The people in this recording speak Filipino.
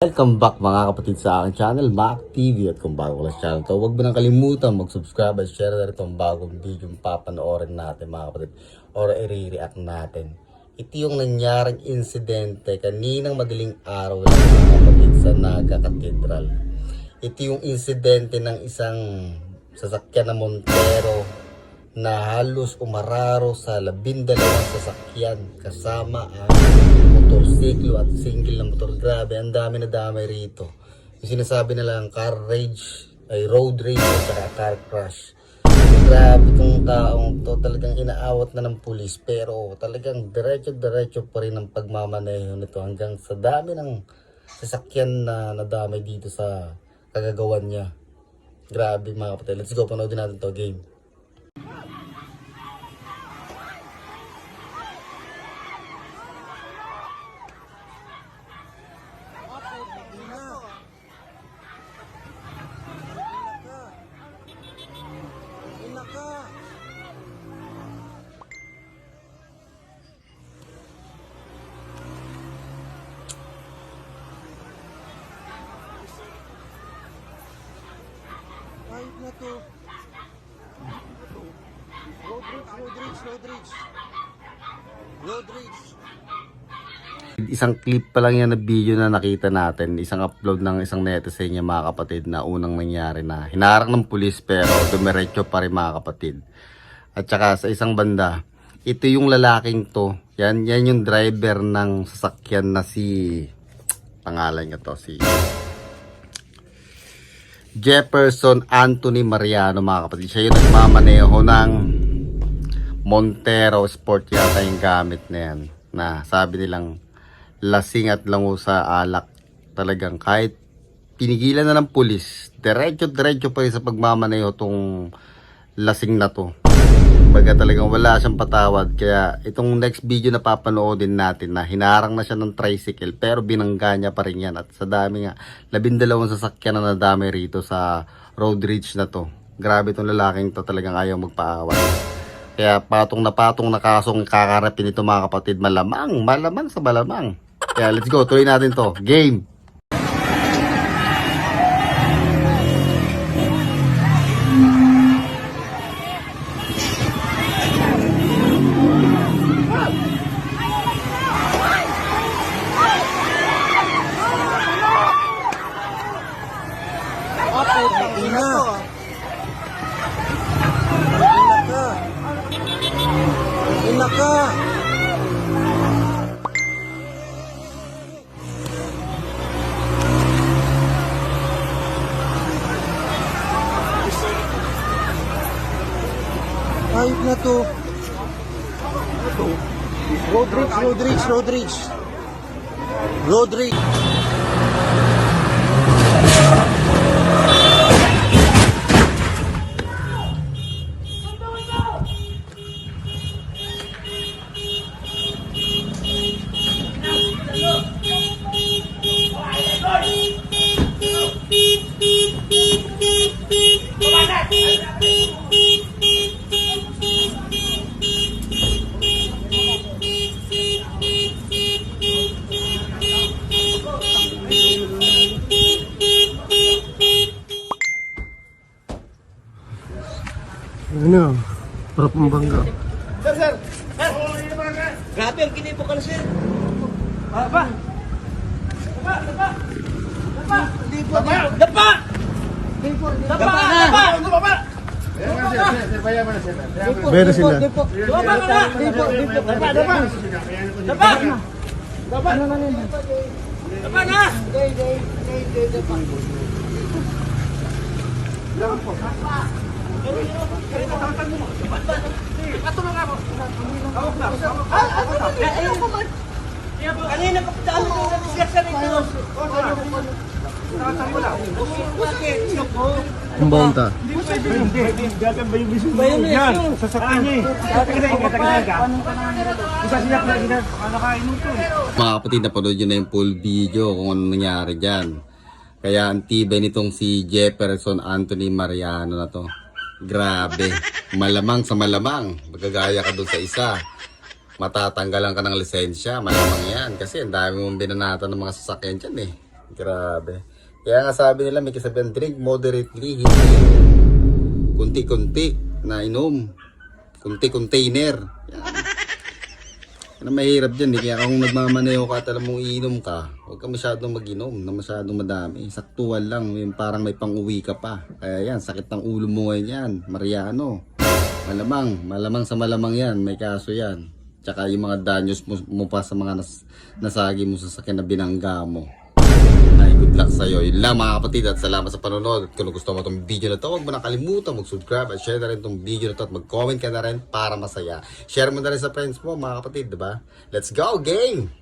Welcome back mga kapatid sa aking channel, Mac TV. At kung bago ka sa channel to, huwag mo nang kalimutan mag-subscribe at share na rin itong bagong video yung papanoorin natin mga kapatid or i-react natin. Ito yung nangyaring insidente kaninang madaling araw lang mga kapatid sa Naga Cathedral. Ito yung insidente ng isang sasakyan na Montero na halos umararo sa 12 sasakyan kasama ang motorsiklo at single na motor. Grabe, ang dami na damay rito. Yung sinasabi nilang car rage, ay road rage at saka car crash. Grabe itong taong to, talagang inaawat na ng pulis, pero talagang diretso-diretso pa rin ang pagmamaneho nito hanggang sa dami ng sasakyan na nadamay dito sa kagagawan niya. Grabe mga kapatid. Let's go, panoodin natin to game. Ayop na to. Road rage. Isang clip pa lang yan na video na nakita natin. Isang upload ng isang netizen niya mga kapatid na unang nangyari na hinarang ng pulis pero dumiretso pa rin mga kapatid. At saka sa isang banda, ito yung lalaking to. Yan yung driver ng sasakyan na si, pangalan niya to, si Jefferson Anthony Mariano mga kapatid. Siya yung nagmamaneho ng Montero Sport yata yung gamit na yan. Na sabi nilang lasing at lango sa alak. Talagang kahit pinigilan na ng pulis, diretso-diretso pa rin sa pagmamaneho tong lasing na to. Baga talagang wala siyang patawad. Kaya itong next video na papanoodin natin na hinarang na siya ng tricycle pero binangga niya pa rin yan. At sa dami nga, 12 sasakyan na nadami rito sa road rage na to. Grabe itong lalaking to, talagang ayaw magpaawat. Kaya patong na kasong kakarapin ito mga kapatid. Malamang sa malamang. Kaya let's go, tuloy natin to. Game! Ina ka. Ayop na to. Road rage. Ano? Para pambangga. Sir! Grabe, ang kinipo ka na, sir. Dapa! Meron sila. Kanina pa daan ko sa discussion ito. Ang bonta. Yan, sasakyan niya Mga kapatid, napanood nyo na yung full video kung ano nangyari dyan. Kaya ang tibay nitong si Jefferson Anthony Mariano na to. Grabe. Malamang sa malamang. Magagaya ka doon sa isa. Matatanggalan ka ng lisensya. Malamang yan. Kasi ang dami mong binanatan ng mga sasakyan dyan eh. Grabe. Kaya nga sabi nila may kasabihan, drink moderately, hindi kunti-kunti na inom. Kunti-container. Yan. Yan ang mahirap dyan eh. Kaya kung nagmamaneho ka at alam mong iinom ka, huwag ka masyadong mag-inom na masyadong madami. Saktuhan lang, yung parang may pang-uwi ka pa. Kaya yan, sakit ng ulo mo ngayon yan, Mariano. Malamang sa malamang yan, may kaso yan. Tsaka yung mga danyos mo pa sa mga nasagi mo sa sakyan na binangga mo. Ay, good luck sa'yo. Yun lang mga kapatid at salamat sa panonood. At kung gusto mo itong video na to, huwag mo na kalimutan mag-subscribe at share na rin itong video na to at mag-comment ka na rin para masaya. Share mo na rin sa friends mo mga kapatid, diba? Let's go, gang!